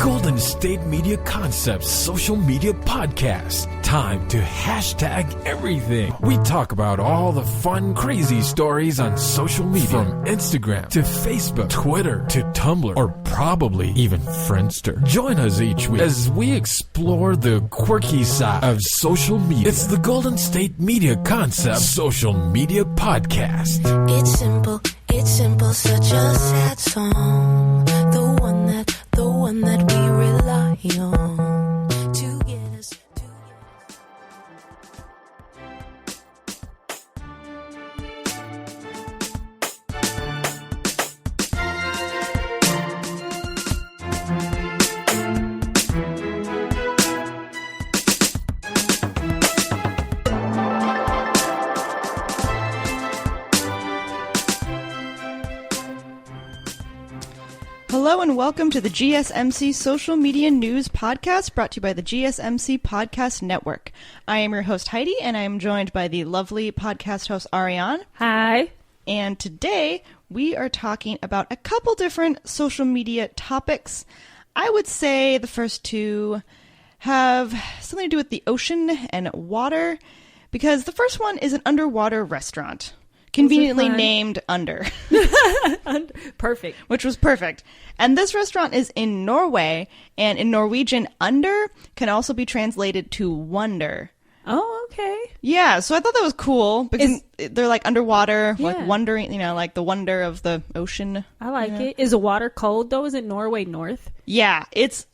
Golden State Media Concepts social media podcast. Time to hashtag everything. We talk about all the fun, crazy stories on social media. From Instagram to Facebook, Twitter to Tumblr, or probably even Friendster. Join us each week as we explore the quirky side of social media. It's the Golden State Media Concepts social media podcast. It's simple, such a sad song. The one that we rely on to get us to. Hello and welcome to the GSMC Social Media News Podcast brought to you by the GSMC Podcast Network. I am your host Heidi and I am joined by the lovely podcast host Ariane. Hi. And today we are talking about a couple different social media topics. I would say the first two have something to do with the ocean and water because the first one is an underwater restaurant. Conveniently named Under. Perfect. Which was perfect. And this restaurant is in Norway, and in Norwegian, Under can also be translated to wonder. Oh, okay. Yeah, so I thought that was cool, because they're like underwater, Yeah. like wondering, like the wonder of the ocean. I like it. Is the water cold, though? Is it Norway North? Yeah, it's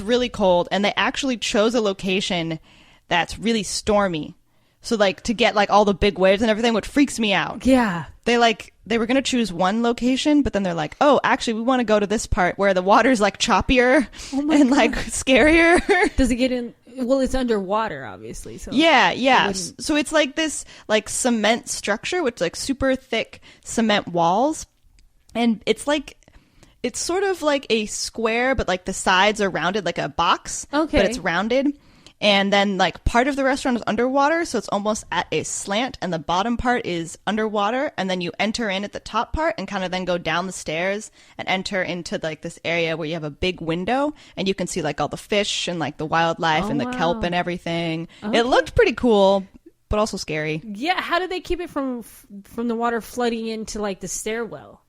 really cold, and they actually chose a location that's really stormy. So, like, to get, like, all the big waves and everything, which freaks me out. Yeah. They were going to choose one location, but then they're like, oh, actually, we want to go to this part where the water's, like, choppier and, like, scarier. Does it get in? Well, it's underwater, obviously. So Yeah. So it's, like, this, like, cement structure with, like, super thick cement walls. And it's, like, it's sort of like a square, but, like, the sides are rounded like a box. Okay. But it's rounded. And then, like, part of the restaurant is underwater, so it's almost at a slant, and the bottom part is underwater, and then you enter in at the top part and kind of then go down the stairs and enter into, like, this area where you have a big window, and you can see, like, all the fish and, like, the wildlife and the kelp and everything. Okay. It looked pretty cool, but also scary. Yeah, how did they keep it from the water flooding into, like, the stairwell?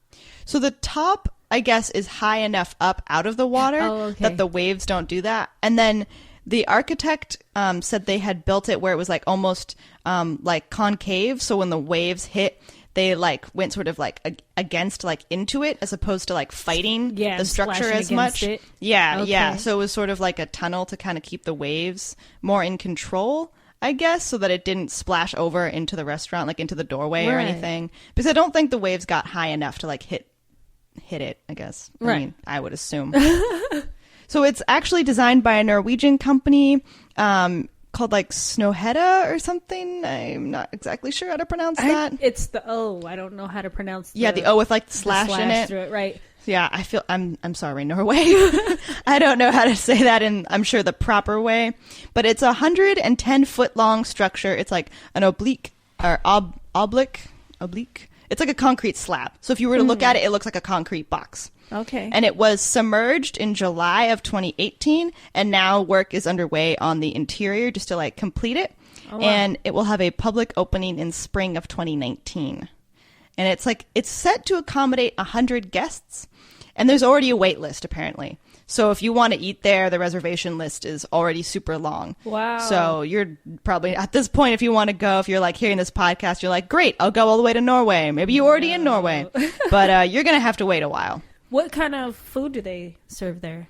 So the top, I guess, is high enough up out of the water that the waves don't do that. And then the architect said they had built it where it was like almost like concave. So when the waves hit, they like went sort of like against like into it as opposed to like fighting the structure as much. Yeah. So it was sort of like a tunnel to kind of keep the waves more in control, I guess, so that it didn't splash over into the restaurant, like into the doorway or anything. Because I don't think the waves got high enough to like hit it, I guess. I mean, I would assume. So it's actually designed by a Norwegian company called like Snøhetta or something. I'm not exactly sure how to pronounce that. It's the O. I don't know how to pronounce the O with like the slash in it. Through it, right. Yeah, I'm sorry, Norway. I don't know how to say that in, I'm sure, the proper way. But it's a 110-foot long structure. It's like an oblique. It's like a concrete slab. So if you were to look at it, it looks like a concrete box. Okay. And it was submerged in July of 2018, and now work is underway on the interior just to like complete it. Oh, wow. And it will have a public opening in spring of 2019. And it's set to accommodate 100 guests, and there's already a wait list apparently. So if you want to eat there, the reservation list is already super long. Wow. So you're probably, at this point, if you want to go, if you're like hearing this podcast, you're like, great, I'll go all the way to Norway. Maybe you're already in Norway, but you're going to have to wait a while. What kind of food do they serve there?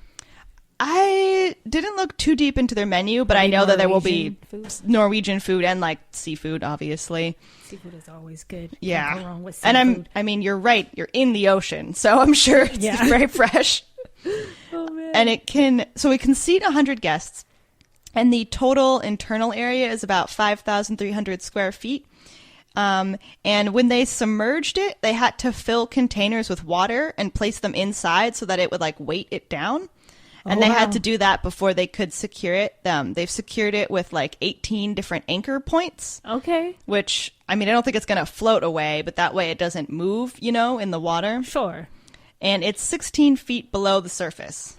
I didn't look too deep into their menu, but I know that there will be Norwegian food and like seafood, obviously. Seafood is always good. Yeah. Can't go wrong with seafood. And you're right. You're in the ocean, so I'm sure it's very fresh. Oh, man. And it can seat 100 guests, and the total internal area is about 5,300 square feet. And when they submerged it, they had to fill containers with water and place them inside so that it would like weight it down. And they had to do that before they could secure it. They've secured it with like 18 different anchor points. Okay. Which, I mean, I don't think it's going to float away, but that way it doesn't move, in the water. Sure. And it's 16 feet below the surface.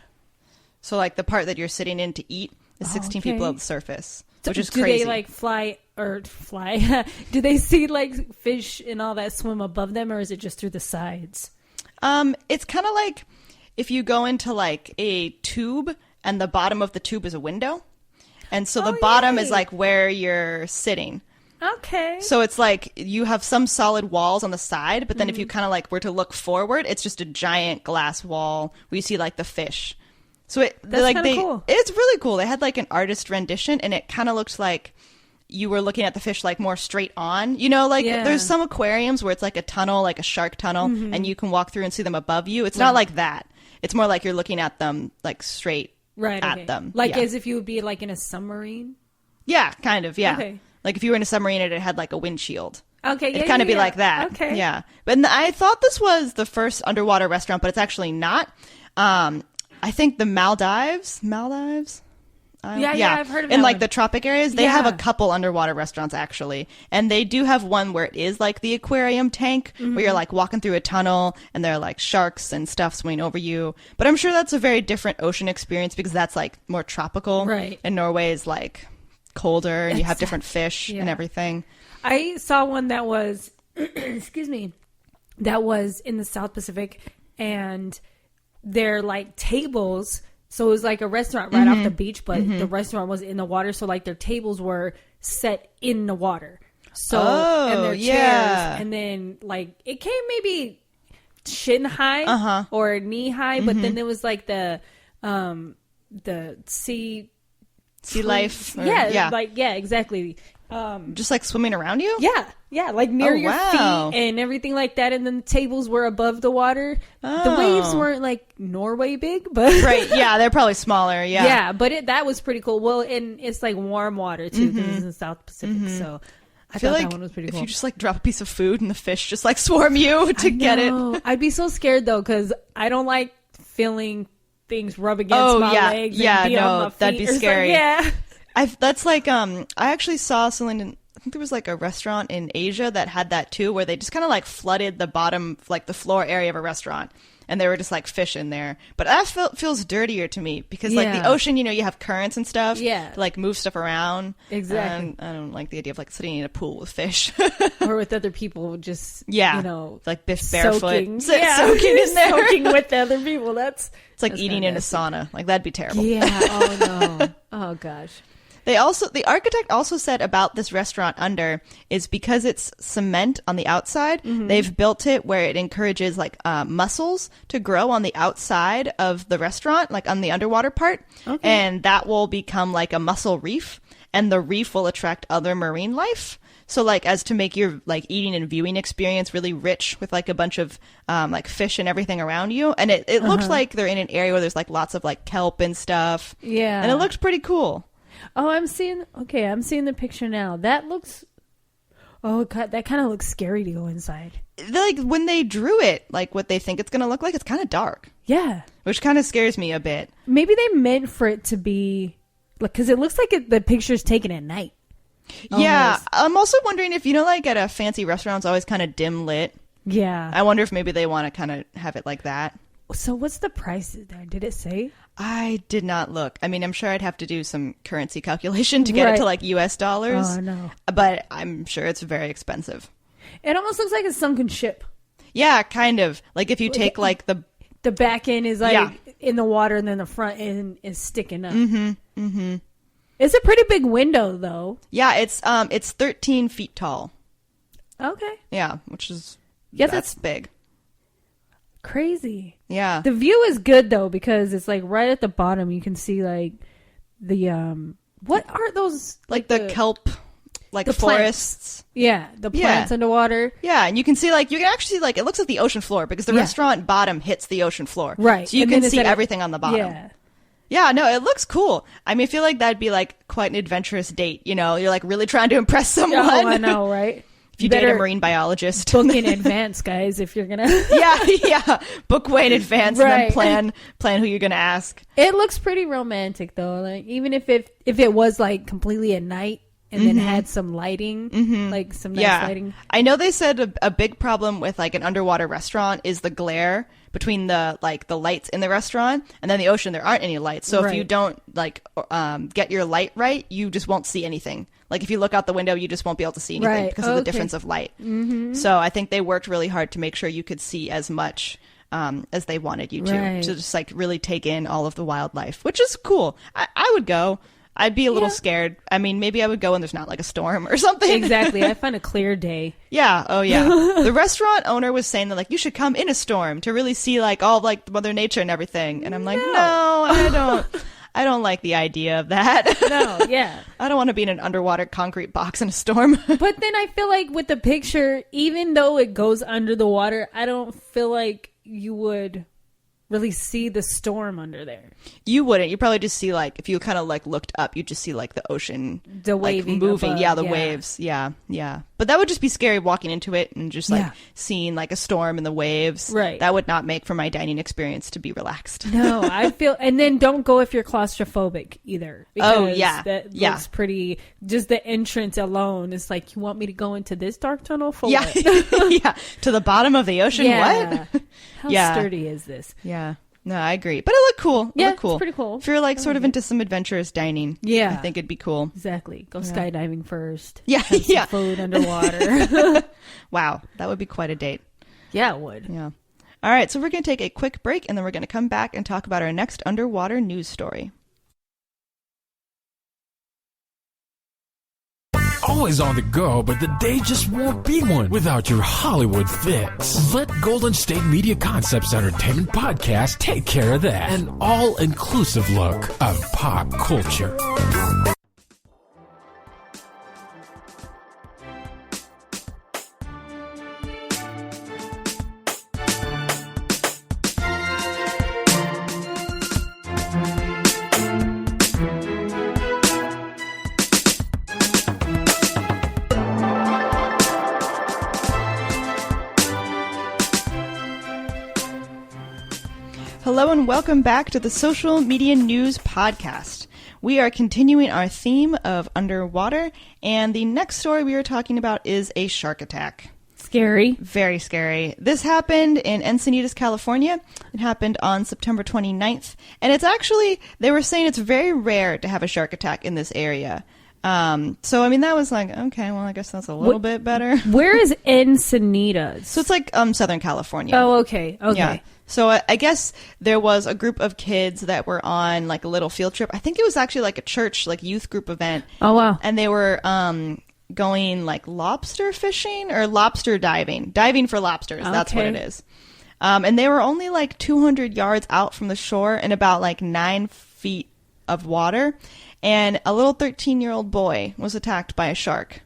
So like the part that you're sitting in to eat is 16 feet below the surface, which is crazy. Do they like fly? Do they see like fish and all that swim above them, or is it just through the sides? It's kind of like if you go into like a tube and the bottom of the tube is a window. And so the bottom is like where you're sitting. Okay. So it's like you have some solid walls on the side, but then if you kind of like were to look forward, it's just a giant glass wall where you see like the fish. So That's kind of cool. It's really cool. They had like an artist rendition, and it kind of looks like you were looking at the fish like more straight on. You know, like there's some aquariums where it's like a tunnel, like a shark tunnel, and you can walk through and see them above you. It's not like that. It's more like you're looking at them like straight at them. Like as if you would be like in a submarine? Yeah, kind of, yeah. Okay. Like if you were in a submarine and it had like a windshield. Okay, yeah, it'd kind of be like that. Okay. Yeah. But I thought this was the first underwater restaurant, but it's actually not. I think the Maldives. I've heard of that in like one. the tropic areas, they have a couple underwater restaurants actually, and they do have one where it is like the aquarium tank where you're like walking through a tunnel and there are like sharks and stuff swimming over you. But I'm sure that's a very different ocean experience because that's like more tropical, right? And Norway is like colder, and you have different fish and everything. I saw one that was, excuse me, that was in the South Pacific, and they're like tables. So it was like a restaurant right off the beach, but the restaurant was in the water. So like their tables were set in the water. So, and their chairs. And then like it came maybe shin high or knee high, but then there was like the sea life. Exactly. Just like swimming around you? Yeah, like near your feet and everything like that. And then the tables were above the water. The waves weren't like Norway big, but right, yeah, they're probably smaller. Yeah, but that was pretty cool. Well, and it's like warm water too because it's in the South Pacific. So I feel thought like that one was pretty cool. If you just like drop a piece of food and the fish just like swarm you to get it, I'd be so scared though because I don't like feeling things rub against my legs. And be on my feet that'd be scary. Yeah. That's like I actually saw something. I think there was like a restaurant in Asia that had that too, where they just kind of like flooded the bottom, like the floor area of a restaurant, and there were just like fish in there. But that feels dirtier to me because like the ocean, you know, you have currents and stuff, to, like move stuff around. Exactly. I don't like the idea of like sitting in a pool with fish or with other people, just you know, like barefoot, soaking in there, soaking with the other people. It's like eating in a sauna. Like that'd be terrible. Yeah. Oh no. Oh gosh. The architect also said about this restaurant under is because it's cement on the outside, they've built it where it encourages like mussels to grow on the outside of the restaurant, like on the underwater part. Okay. And that will become like a mussel reef, and the reef will attract other marine life. So like as to make your like eating and viewing experience really rich with like a bunch of like fish and everything around you. And it looks like they're in an area where there's like lots of like kelp and stuff. Yeah. And it looks pretty cool. Oh, I'm seeing the picture now. That looks, oh God, that kind of looks scary to go inside. Like when they drew it, like what they think it's going to look like, it's kind of dark. Yeah. Which kind of scares me a bit. Maybe they meant for it to be, because it looks like the picture's taken at night. Yeah. Almost. I'm also wondering if, you know, like at a fancy restaurant, it's always kind of dim lit. Yeah. I wonder if maybe they want to kind of have it like that. So what's the price there? Did it say? I did not look. I mean, I'm sure I'd have to do some currency calculation to get it to like US dollars. Oh, no. But I'm sure it's very expensive. It almost looks like a sunken ship. Yeah, kind of. Like if you take like the back end is like in the water and then the front end is sticking up. It's a pretty big window though. Yeah, it's 13 feet tall. Okay. Yeah, which is that's big. Crazy. Yeah. The view is good though because it's like right at the bottom you can see like the what are those like the kelp like the forests. Plants. Yeah, the plants underwater. Yeah, and you can see like you can actually see like it looks like the ocean floor because the restaurant bottom hits the ocean floor. Right. So you can see everything on the bottom. Yeah. Yeah, no, it looks cool. I mean, I feel like that'd be like quite an adventurous date, you know? You're like really trying to impress someone. Oh, I know, right? If you date a marine biologist. Book in advance, guys, if you're gonna yeah. Book way in advance and then plan who you're gonna ask. It looks pretty romantic though. Like even if it was like completely at night and then had some lighting, like some nice lighting. I know they said a big problem with like an underwater restaurant is the glare between the lights in the restaurant and then the ocean. There aren't any lights. So if you don't get your light right, you just won't see anything. Like if you look out the window, you just won't be able to see anything because of the difference of light. Mm-hmm. So I think they worked really hard to make sure you could see as much as they wanted you to just like really take in all of the wildlife, which is cool. I would go. I'd be a little scared. I mean, maybe I would go when there's not like a storm or something. Exactly. I find a clear day. Yeah. Oh, yeah. The restaurant owner was saying that like you should come in a storm to really see like all of, like Mother Nature and everything. And I'm like, no, I don't. I don't like the idea of that. No, yeah. I don't want to be in an underwater concrete box in a storm. But then I feel like with the picture, even though it goes under the water, I don't feel like you would really see the storm under there. You wouldn't. You probably just see like if you kind of like looked up, you'd just see like the ocean, the wave like, moving. Above, yeah, the waves. Yeah, yeah. But that would just be scary walking into it and just like seeing like a storm and the waves. Right. That would not make for my dining experience to be relaxed. No, I feel. And then don't go if you're claustrophobic either. Oh yeah, that looks pretty. Just the entrance alone is like, you want me to go into this dark tunnel for what? Yeah, to the bottom of the ocean. Yeah. What? How sturdy is this? Yeah. No, I agree. But it looked cool. It looked cool. It's pretty cool. If you're like sort of into some adventurous dining, I think it'd be cool. Exactly. Go skydiving first. Yeah. Have some food underwater. Wow. That would be quite a date. Yeah, it would. Yeah. All right. So we're going to take a quick break and then we're going to come back and talk about our next underwater news story. Always on the go, but the day just won't be one without your Hollywood fix. Let Golden State Media Concepts Entertainment Podcast take care of that. An all-inclusive look of pop culture. Hello and welcome back to the Social Media News Podcast. We are continuing our theme of underwater, and the next story we are talking about is a shark attack. Scary. Very scary. This happened in Encinitas, California. It happened on September 29th, and it's actually, they were saying it's very rare to have a shark attack in this area. So, I mean, that was like, okay, well, I guess that's a little bit better. Where is Encinitas? So it's like Southern California. Oh, okay. Okay. Yeah. So I guess there was a group of kids that were on like a little field trip. I think it was actually like a church, like youth group event. Oh, wow. And they were going like lobster fishing or lobster diving for lobsters. That's what it is. And they were only like 200 yards out from the shore in about like 9 feet of water. And a little 13-year-old boy was attacked by a shark.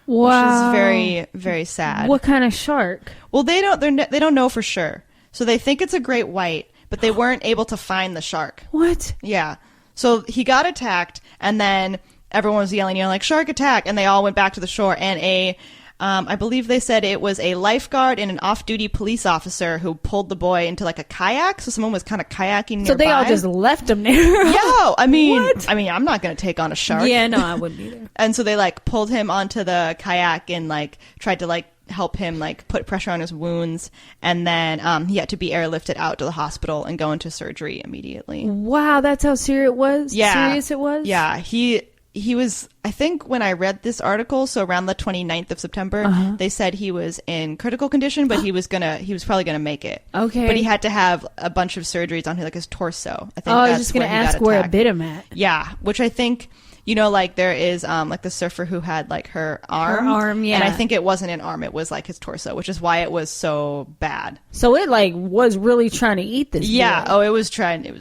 Wow. Which is very, very sad. What kind of shark? Well, they don't know for sure. So they think it's a great white, but they weren't able to find the shark. What? Yeah. So he got attacked, and then everyone was yelling, like, shark attack, and they all went back to the shore. And I believe they said it was a lifeguard and an off-duty police officer who pulled the boy into like a kayak. So someone was kind of kayaking nearby. So they all just left him there. Yeah. I mean, I'm not going to take on a shark. Yeah, no, I wouldn't either. And so they like pulled him onto the kayak and like tried to like help him like put pressure on his wounds, and then he had to be airlifted out to the hospital and go into surgery immediately. Wow, that's how serious it was? Yeah. Serious it was? Yeah, he was, I think when I read this article, so around the 29th of September, they said he was in critical condition, but he was probably gonna make it. Okay. But he had to have a bunch of surgeries on like his torso. I think I was just gonna ask where it bit him at. Yeah, which I think, like there is like the surfer who had like her arm. Yeah. And I think it wasn't an arm, it was like his torso, which is why it was so bad. So it like was really trying to eat this Yeah. boy. Oh, it was trying to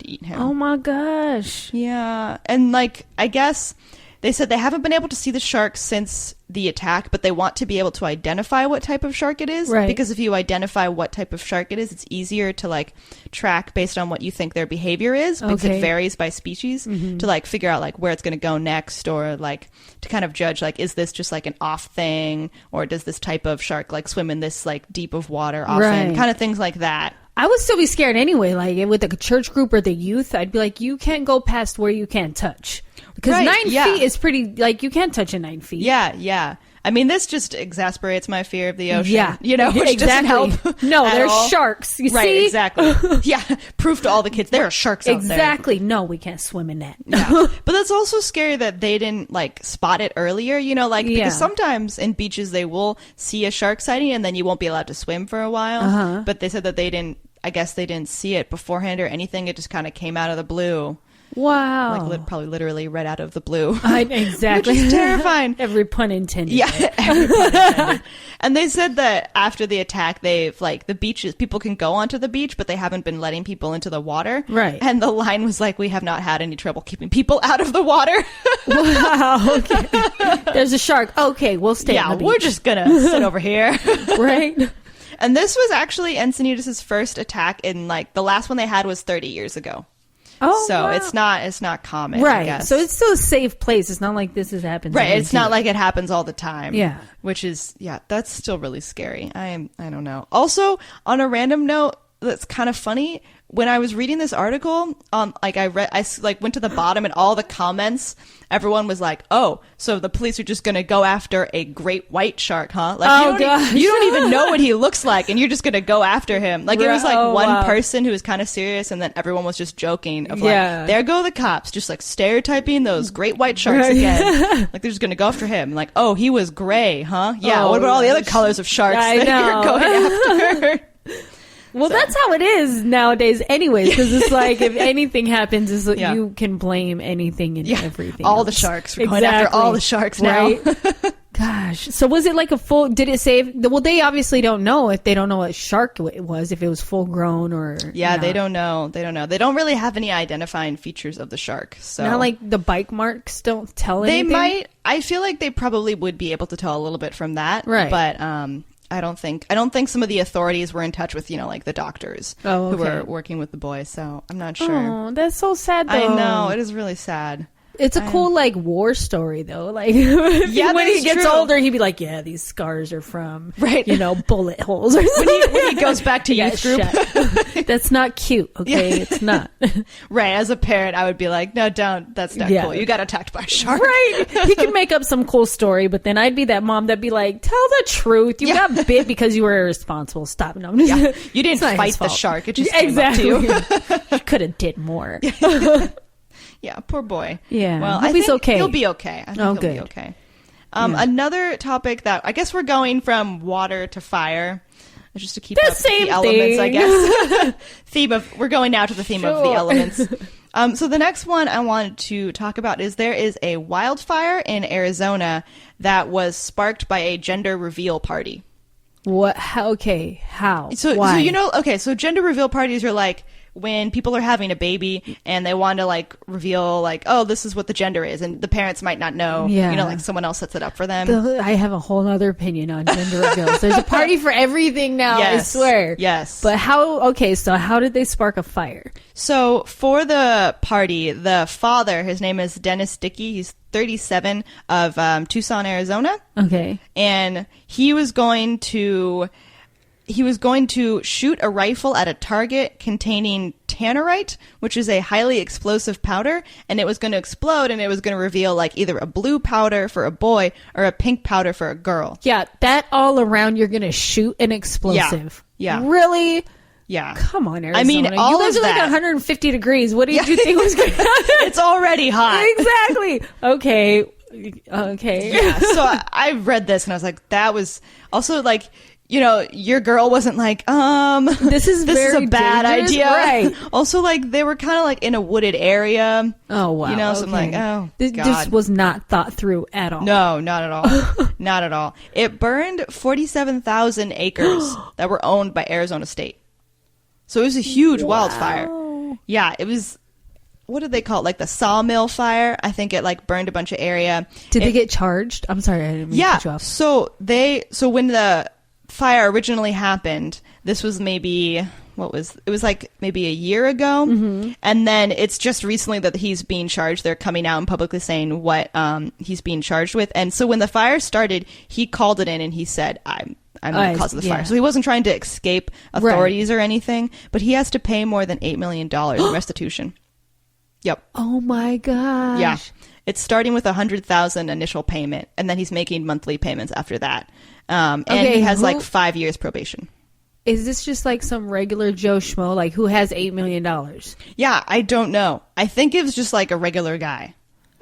eat him. Oh my gosh. Yeah. And like, I guess they said they haven't been able to see the shark since the attack, but they want to be able to identify what type of shark it is. Right. Because if you identify what type of shark it is, it's easier to like track based on what you think their behavior is, because it varies by species, to like figure out like where it's going to go next, or like to kind of judge like, is this just like an off thing, or does this type of shark like swim in this like deep of water often, kind of things like that. I would still be scared anyway. Like with the church group or the youth, I'd be like, you can't go past where you can't touch. Because 9 feet is pretty, like, you can't touch in 9 feet. Yeah, yeah. I mean, this just exasperates my fear of the ocean. Yeah. You know, which exactly. doesn't help. No, at there's all. sharks. You Right, see? exactly. Yeah. Proof to all the kids. There are sharks out there. Exactly. No, we can't swim in that. Yeah. But that's also scary that they didn't like spot it earlier, you know, like because sometimes in beaches they will see a shark sighting and then you won't be allowed to swim for a while. But they said that they didn't see it beforehand or anything. It just kind of came out of the blue. Wow. Like probably literally right out of the blue. Exactly. Which is terrifying. Every pun intended. Yeah. Every pun intended. And they said that after the attack, they've like the beaches, people can go onto the beach, but they haven't been letting people into the water. Right. And the line was like, we have not had any trouble keeping people out of the water. Wow. Okay. There's a shark. Okay, we'll stay on the beach. We're just going to sit over here. Right. And this was actually Encinitas' first attack in like the last one they had was 30 years ago. Oh, so wow. it's not common, I right? guess. So it's still a safe place. It's not like this has happened. Right. It's not like it happens all the time. Yeah. Which is that's still really scary. I don't know. Also, on a random note, that's kind of funny. When I was reading this article, I went to the bottom and all the comments, everyone was like, "Oh, so the police are just going to go after a great white shark, huh? Like, you don't even know what he looks like, and you're just going to go after him." Like, it was like one person who was kind of serious, and then everyone was just joking of like, "There go the cops, just like stereotyping those great white sharks again." Like, they're just going to go after him. Like, "Oh, he was gray, huh? Yeah. What about all the other colors of sharks that you're going after?" Well, that's how it is nowadays anyways, because it's like if anything happens, is you can blame anything and everything. All else. the sharks. We're going after all the sharks now. Right? Gosh. So was it like a full, did it say, well, they obviously don't know if they don't know what shark it was, if it was full grown or not. They don't know. They don't really have any identifying features of the shark. So not like the bite marks don't tell anything? They might. I feel like they probably would be able to tell a little bit from that. Right. But, I don't think some of the authorities were in touch with, like the doctors who were working with the boy. So I'm not sure. Oh, that's so sad though. I know. It is really sad. It's a cool like war story though. Like when he gets older, he'd be like, "Yeah, these scars are from bullet holes." Or when he goes back to youth group, that's not cute. Okay, it's not. Right. As a parent, I would be like, "No, don't. That's not cool. You got attacked by a shark." Right. He can make up some cool story, but then I'd be that mom that'd be like, "Tell the truth. You got bit because you were irresponsible. Stop." No, you didn't fight the shark. It just came up to you. You could have did more. Yeah, poor boy. Yeah, well, I think he's okay. He'll be okay. I think he'll be okay. Another topic that I guess we're going from water to fire, just to keep up with the elements. I guess we're going now to the theme of the elements. So the next one I wanted to talk about is there is a wildfire in Arizona that was sparked by a gender reveal party. What? Okay, how? So Why? So gender reveal parties are like when people are having a baby and they want to like reveal like, oh, this is what the gender is, and the parents might not know. Like someone else sets it up for them. I have a whole other opinion on gender reveals. There's a party for everything now. Yes, I swear. Yes. But how did they spark a fire? So for the party, the father, his name is Dennis Dickey. He's 37 of Tucson, Arizona. Okay. And he was going to shoot a rifle at a target containing tannerite, which is a highly explosive powder, and it was going to explode, and it was going to reveal like either a blue powder for a boy or a pink powder for a girl. Yeah, that all around you're going to shoot an explosive. Yeah. Really? Yeah. Come on, Arizona. I mean, all you guys of are like that. 150 degrees. What did you think was going to happen? It's already hot. Exactly. Okay. Yeah. So I read this and I was like, that was also like, your girl wasn't like, this is a bad idea. Right. Also, like, they were kind of like in a wooded area. Oh, wow. So I'm like, oh, this was not thought through at all. No, not at all. Not at all. It burned 47,000 acres that were owned by Arizona State. So it was a huge wildfire. Yeah, it was, what did they call it? Like the sawmill fire. I think it like burned a bunch of area. Did they get charged? I'm sorry, I didn't mean to cut you off. So when the fire originally happened, this was maybe, it was like maybe a year ago. Mm-hmm. And then it's just recently that he's being charged. They're coming out and publicly saying what he's being charged with. And so when the fire started, he called it in and he said, I'm the cause of the fire. So he wasn't trying to escape authorities or anything, but he has to pay more than $8 million in restitution. Yep. Oh my gosh. Yeah. It's starting with $100,000 initial payment, and then he's making monthly payments after that. And he has like 5 years probation. Is this just like some regular Joe Schmo, like who has $8 million? Yeah, I don't know. I think it was just like a regular guy.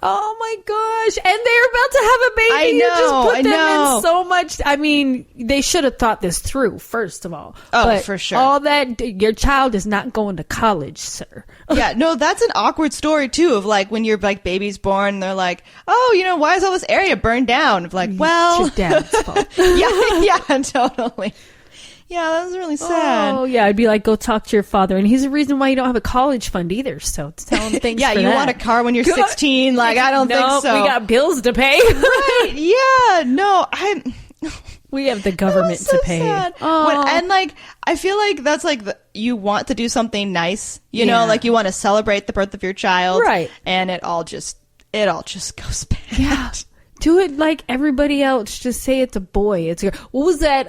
Oh my gosh. And they're about to have a baby. I know, You just put I them know. in so much. I mean, they should have thought this through, first of all. Oh, but for sure. All that, your child is not going to college, sir. Yeah, no, that's an awkward story too, of like when your like baby's born and they're like, oh, you know, why is all this area burned down? Of like, well, It's your dad's fault. yeah, totally. Yeah, that was really sad. Oh, yeah. I'd be like, go talk to your father. And he's the reason why you don't have a college fund either. So tell him thanks Yeah, for you that. want a car when you're 16? Like, I don't think so. We got bills to pay. Right, yeah, no, We have the government so to pay. sad. Oh. And like, I feel like that's like you want to do something nice, you Yeah. know, like you want to celebrate the birth of your child, Right. And it all just goes bad. Yeah. Do it like everybody else. Just say it's a boy. It's a girl. What was that?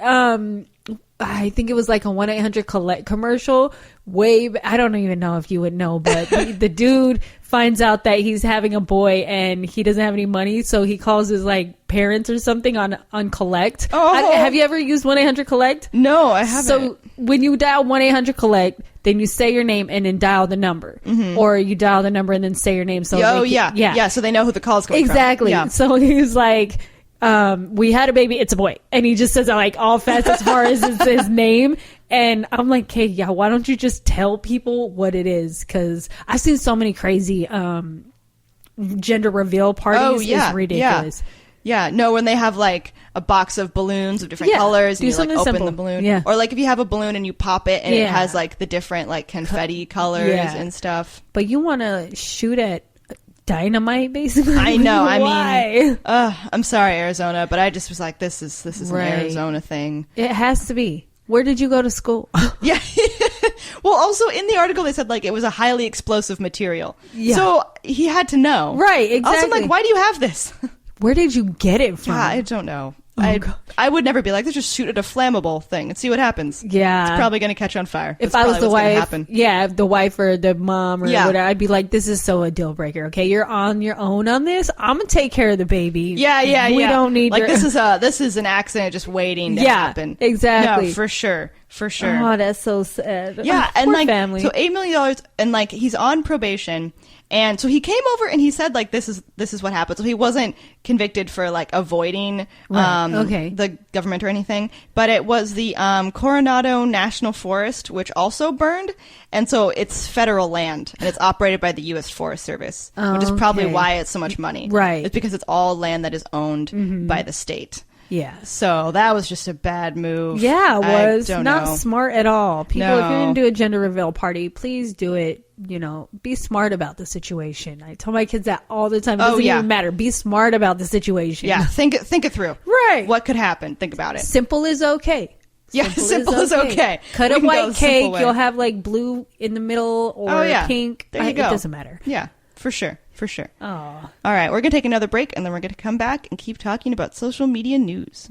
I think it was like a 1-800-COLLECT commercial. I don't even know if you would know, but the dude finds out that he's having a boy and he doesn't have any money, so he calls his like parents or something on Collect. Oh. Have you ever used 1-800-COLLECT? No, I haven't. So when you dial 1-800-COLLECT, then you say your name and then dial the number, or you dial the number and then say your name. So yeah. So they know who the call's going exactly. from. Yeah. So he's like, we had a baby, it's a boy. And he just says it like all fast as far as it's his name. And I'm like, okay, yeah, why don't you just tell people what it is? Because I've seen so many crazy gender reveal parties. Oh, yeah. It's ridiculous. Yeah, no, when they have like a box of balloons of different Yeah, colors do and you like something open simple. the balloon. Yeah. Or like if you have a balloon and you pop it and it Yeah. has like the different like confetti colors Yeah. and stuff. But you want to shoot at dynamite, basically? I know. I Why? mean, I'm sorry, Arizona, but I just was like, this is Right. an Arizona thing. It has to be. Where did you go to school? Yeah. Well, also in the article they said like it was a highly explosive material. Yeah. So he had to know. Right, Also, I'm exactly. like, why do you have this? Where did you get it from? I don't know. God. I would never be like, let's just shoot at a flammable thing and see what happens. Yeah. It's probably going to catch on fire. If That's I was the probably what's gonna wife, happen. yeah, the wife or the mom or Yeah. whatever, I'd be like, this is so a deal breaker. Okay, you're on your own on this. I'm gonna take care of the baby. Yeah. We don't need like your... this is an accident just waiting to Yeah, happen. exactly. No, for sure. Oh, that's so sad. Yeah, Oh, and poor like family. so $8 million, and like he's on probation, and so he came over and he said like this is what happened. So he wasn't convicted for like avoiding okay. the government or anything, but it was the Coronado National Forest which also burned, and so it's federal land and it's operated by the U.S. Forest Service, which is probably Okay. why it's so much money. Right. It's because it's all land that is owned by the state. Yeah. So that was just a bad move. Yeah, it I was don't not know. smart at all. People, if you're No. going to do a gender reveal party, please do it. You know, be smart about the situation. I tell my kids that all the time. It doesn't yeah. even matter. Be smart about the situation. Yeah, think it through. Right. What could happen? Think about it. Simple is okay. Yeah, simple is okay. Cut We a can go white the simple cake. way. You'll have like blue in the middle or Oh, yeah. pink. There you go. It doesn't matter. Yeah, for sure. Oh, All right, we're going to take another break, and then we're going to come back and keep talking about social media news.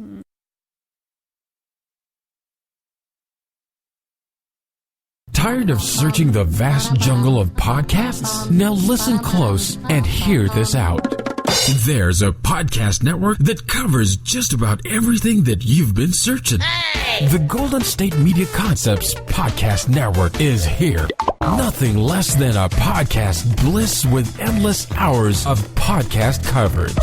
Tired of searching the vast jungle of podcasts? Now listen close and hear this out. There's a podcast network that covers just about everything that you've been searching. The Golden State Media Concepts Podcast Network is here. Nothing less than a podcast bliss with endless hours of podcast coverage.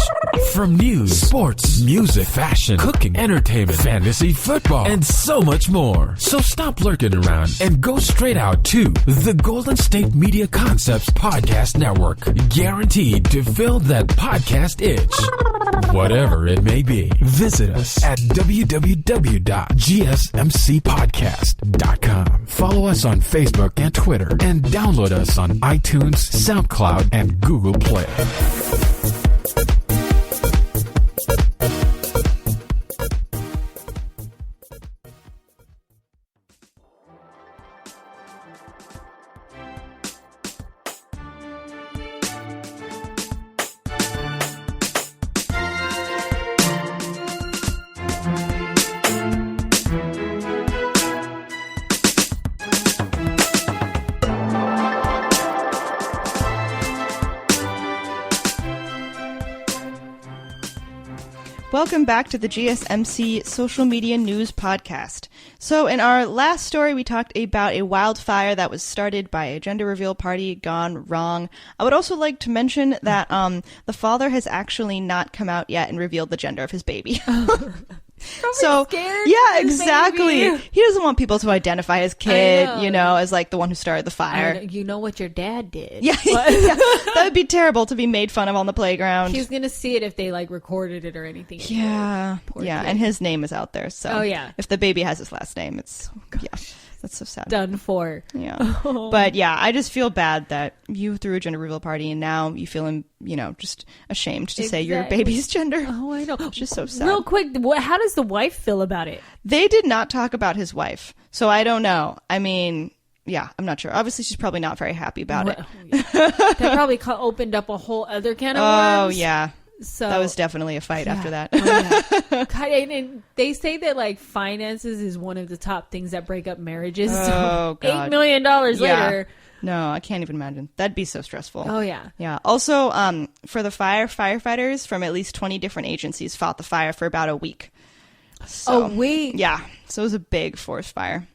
From news, sports, music, fashion, cooking, entertainment, fantasy, football, and so much more. So stop lurking around and go straight out to the Golden State Media Concepts Podcast Network. Guaranteed to fill that podcast itch. Whatever it may be. Visit us at www.gsmcpodcast.com. Follow us on Facebook and Twitter, and download us on iTunes, SoundCloud, and Google Play. Welcome back to the GSMC Social Media News Podcast. So in our last story, we talked about a wildfire that was started by a gender reveal party gone wrong. I would also like to mention that the father has actually not come out yet and revealed the gender of his baby. So scared yeah, exactly. baby. He doesn't want people to identify his kid, as like the one who started the fire. You know what your dad did. Yeah, yeah, that would be terrible to be made fun of on the playground. He's gonna see it if they like recorded it or anything. Yeah, yeah, and his name is out there. So if the baby has his last name, it's that's so sad. Done for. Yeah, but yeah, I just feel bad that you threw a gender reveal party and now you feel just ashamed to say your baby's gender. Oh, I know. It's just so sad. Real quick, how does the wife feel about it? They did not talk about his wife, so I don't know. I mean, yeah, I'm not sure. Obviously, she's probably not very happy about it. That probably opened up a whole other can of worms. Oh, yeah. So that was definitely a fight after that. God, and they say that like finances is one of the top things that break up marriages. Oh, so God. $8 million later. No, I can't even imagine. That'd be so stressful. Oh, yeah. Yeah. Also, for the firefighters from at least 20 different agencies fought the fire for about a week. So, a week? Yeah. So it was a big forest fire.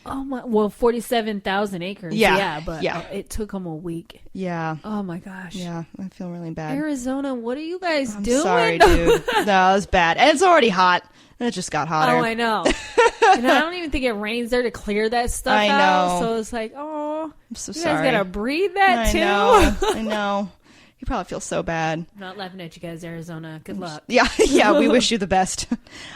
Oh, my. Well, 47,000 acres. Yeah. But it took them a week. Yeah. Oh, my gosh. Yeah. I feel really bad. Arizona, what are you guys doing? Sorry, dude. No, it was bad. And it's already hot. And it just got hotter. Oh, I know. And I don't even think it rains there to clear that stuff I know. out. So it's like, oh, I'm so you sorry. guys gotta breathe that too. I know. You probably feel so bad. I'm not laughing at you guys, Arizona. Good luck. Yeah, we wish you the best.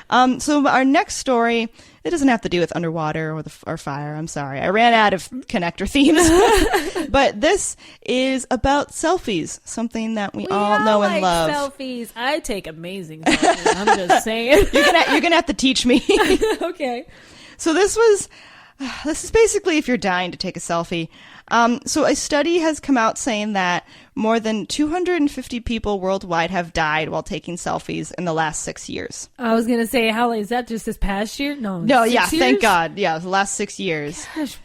So our next story, it doesn't have to do with underwater or fire. I'm sorry. I ran out of connector themes. But this is about selfies, something that we all know and love. Selfies. I take amazing selfies. I'm just saying. You're gonna have to teach me. Okay. So this is basically if you're dying to take a selfie. So a study has come out saying that more than 250 people worldwide have died while taking selfies in the last 6 years. I was going to say, how is that just this past year? No, yeah, 6 years? Thank God. Yeah, the last 6 years. Gosh,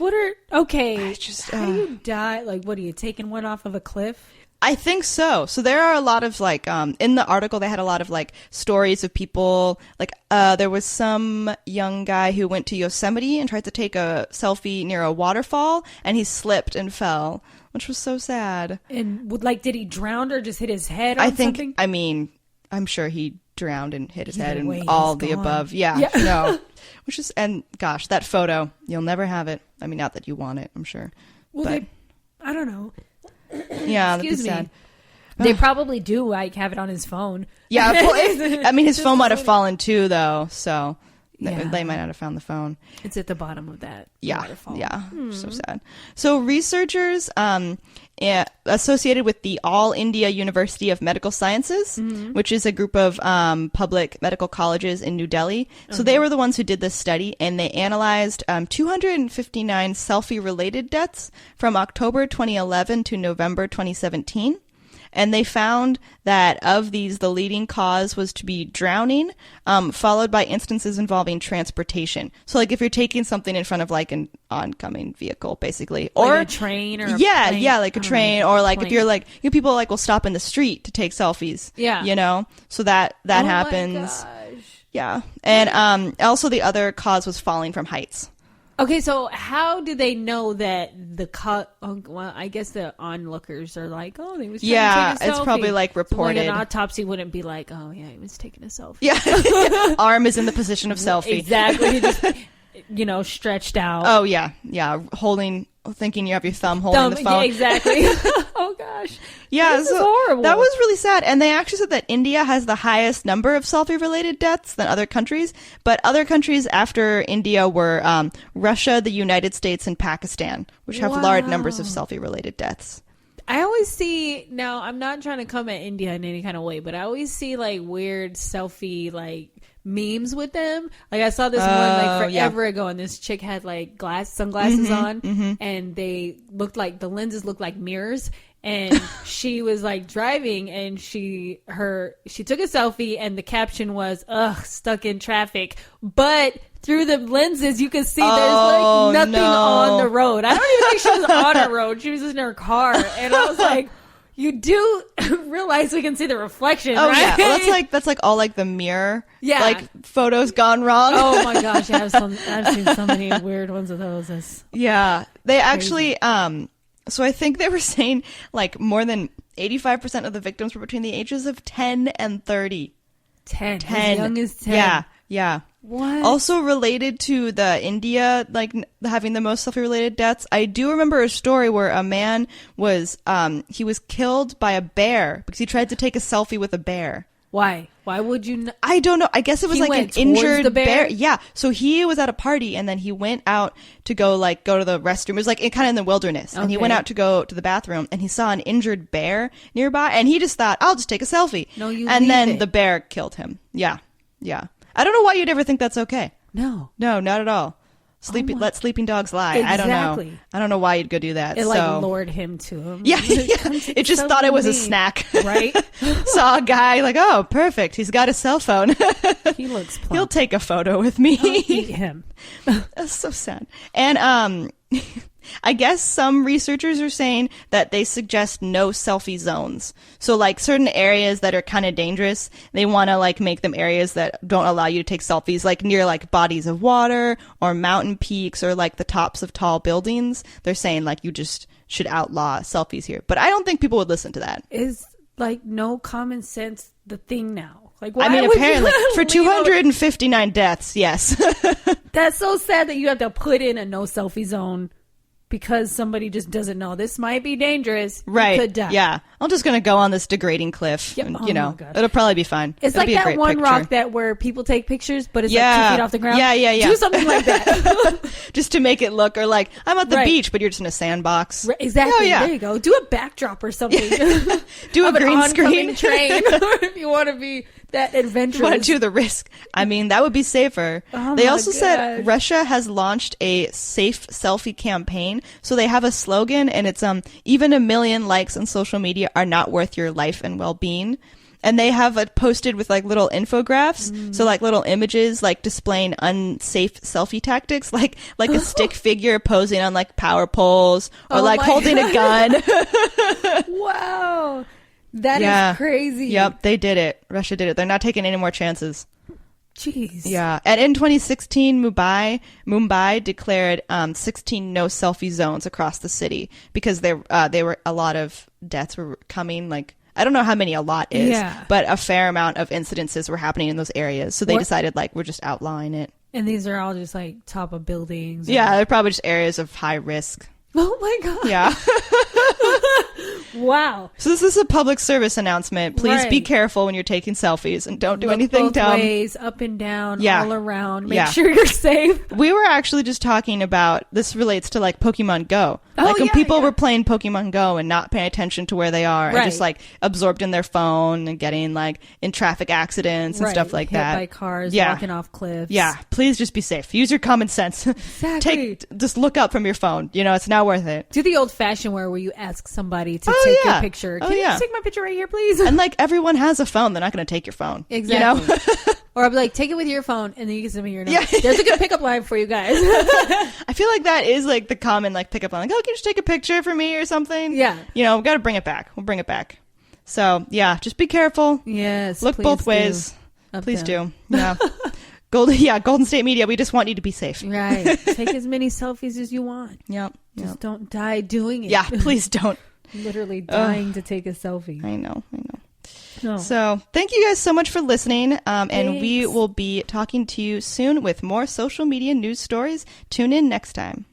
okay. How do you die? Like, what are you, taking one off of a cliff? I think so. So there are a lot of like, in the article, they had a lot of like stories of people, like, there was some young guy who went to Yosemite and tried to take a selfie near a waterfall and he slipped and fell, which was so sad. And like, did he drown or just hit his head on something? I mean, I'm sure he drowned and hit his head and all the above. Yeah. No, which is, and gosh, that photo, you'll never have it. I mean, not that you want it, I'm sure. Well, I don't know. Yeah, that'd be sad. They probably do like have it on his phone. Yeah, I mean his phone might have fallen too, though. So they might not have found the phone. It's at the bottom of that waterfall. Yeah, so sad. So researchers associated with the All India University of Medical Sciences, which is a group of public medical colleges in New Delhi. So they were the ones who did this study, and they analyzed 259 selfie-related deaths from October 2011 to November 2017. And they found that of these, the leading cause was to be drowning, followed by instances involving transportation. So, like, if you're taking something in front of, like, an oncoming vehicle, basically. Or like a train or a plane? Yeah, like a train. Or, like, if you're, like, people, like, will stop in the street to take selfies. Yeah. You know? So that happens. My gosh. Yeah. And also the other cause was falling from heights. Okay, so how do they know that well, I guess the onlookers are like, oh, they was trying to take a selfie. It's probably like reported. So, like, an autopsy wouldn't be like, oh yeah, he was taking a selfie. Yeah, arm is in the position of selfie. Exactly, he just stretched out. Oh yeah, thinking you have your thumb holding the phone. Yeah, exactly. Oh gosh. Yeah, this is horrible. That was really sad. And they actually said that India has the highest number of selfie-related deaths than other countries. But other countries after India were Russia, the United States, and Pakistan, which have large numbers of selfie-related deaths. I always see, now I'm not trying to come at India in any kind of way, but I always see like weird selfie like memes with them. Like I saw this one like forever ago, and this chick had like sunglasses on, and they looked like the lenses looked like mirrors. And she was like driving, and she took a selfie, and the caption was "Ugh, stuck in traffic," but through the lenses you could see there's like nothing on the road. I don't even think she was on a road; she was in her car, and I was like, You do realize we can see the reflection, Oh right? yeah, well, that's like all like the mirror, like photos gone wrong. Oh my gosh, I've seen so many weird ones of those. Yeah, they actually. So I think they were saying like more than 85% of the victims were between the ages of 10 and 30. 10. As young as 10. Yeah, yeah. What? Also related to the India, like having the most selfie-related deaths, I do remember a story where a man was, he was killed by a bear because he tried to take a selfie with a bear. Why? Why would you? I don't know. I guess it was He like an went towards injured the bear? Yeah. So he was at a party and then he went out to go to the restroom. It was like kind of in the wilderness. And he went out to go to the bathroom and he saw an injured bear nearby and he just thought, I'll just take a selfie. No, you And leave then it. the bear killed him. Yeah. Yeah. I don't know why you'd ever think that's okay. No. No, not at all. Let sleeping dogs lie. Exactly. I don't know why you'd go do that. It lured him to him. Yeah. It just thought it was a snack. Right? Saw a guy like, oh, perfect. He's got a cell phone. He looks plump. He'll take a photo with me. I'll eat him. That's so sad. And I guess some researchers are saying that they suggest no selfie zones. So like certain areas that are kind of dangerous, they want to like make them areas that don't allow you to take selfies, like near like bodies of water or mountain peaks or like the tops of tall buildings. They're saying like you just should outlaw selfies here. But I don't think people would listen to that. Is like no common sense the thing now? Like, why I mean, would apparently you for 259 deaths, yes. That's so sad that you have to put in a no selfie zone because somebody just doesn't know. This might be dangerous. Right. You could die. Yeah. I'm just going to go on this degrading cliff. Yep. And, Oh you my know, God. it'll probably be fine. It's It'll like be a that great one picture. rock that where people take pictures, but it's like 2 feet off the ground. Yeah. Do something like that. Just to make it look, or like, I'm at the Right. beach, but you're just in a sandbox. Exactly. Oh, yeah. There you go. Do a backdrop or something. Do a Of an green oncoming screen. train if you want to be that adventurous. Want to do the risk. I mean, that would be safer. Oh They my also said gosh. Russia has launched a safe selfie campaign. So they have a slogan, and it's even 1 million likes on social media are not worth your life and well-being. And they have it posted with like little infographics, so like little images like displaying unsafe selfie tactics, like a stick figure posing on like power poles or Oh like my holding a gun. Wow. That is crazy. Yep, they did it. Russia did it. They're not taking any more chances. Jeez. Yeah. And in 2016, Mumbai declared 16 no selfie zones across the city because they were a lot of deaths were coming. Like, I don't know how many a lot is, but a fair amount of incidences were happening in those areas. So they decided like we're just outlawing it. And these are all just like top of buildings. Yeah, they're probably just areas of high risk. Oh my God. Yeah. Wow. So this is a public service announcement. Please be Right. careful when you're taking selfies and don't do Look anything both dumb. ways, up and down, Yeah. all around. Make Yeah. sure you're safe. We were actually just talking about, this relates to like Pokemon Go. Oh, Like when yeah, people yeah. were playing Pokemon Go and not paying attention to where they are and just Right. like absorbed in their phone and getting like in traffic accidents and stuff like Hit that. by cars, Yeah. walking off cliffs. Yeah, please just be safe. Use your common sense. Exactly. Just look up from your phone. You know, it's not worth it. Do the old-fashioned where you ask somebody to Oh, take yeah. your picture. Oh, Can you yeah. just take my picture right here, please? And like everyone has a phone. They're not going to take your phone. Exactly. You know? Or I'll be like, take it with your phone, and then you can send me your number. Yeah. There's a good pickup line for you guys. I feel like that is like the common like pickup line. Like, oh, can you just take a picture for me or something? Yeah. You know, we've got to bring it back. We'll bring it back. So yeah, just be careful. Yes. Look please both do. ways. Up, Please down. do. Yeah. Golden State Media. We just want you to be safe. Right. Take as many selfies as you want. Yep. Just don't die doing it. Yeah. Please don't. Literally dying to take a selfie. I know. No. So thank you guys so much for listening. And we Thanks. will be talking to you soon with more social media news stories. Tune in next time.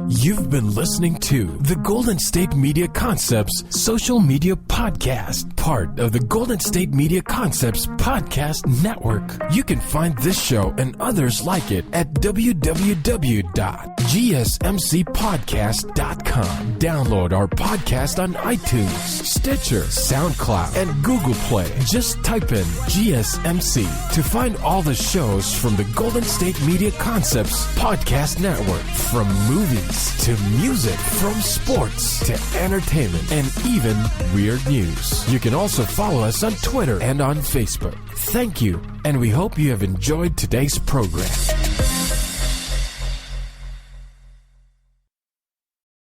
You've been listening to the Golden State Media Concepts Social Media Podcast, part of the Golden State Media Concepts Podcast Network. You can find this show and others like it at www.gsmcpodcast.com. Download our podcast on iTunes, Stitcher, SoundCloud, and Google Play. Just type in GSMC to find all the shows from the Golden State Media Concepts Podcast Network, from movies to music, from sports to entertainment, and even weird news. You can also follow us on Twitter and on Facebook. Thank you, and we hope you have enjoyed today's program.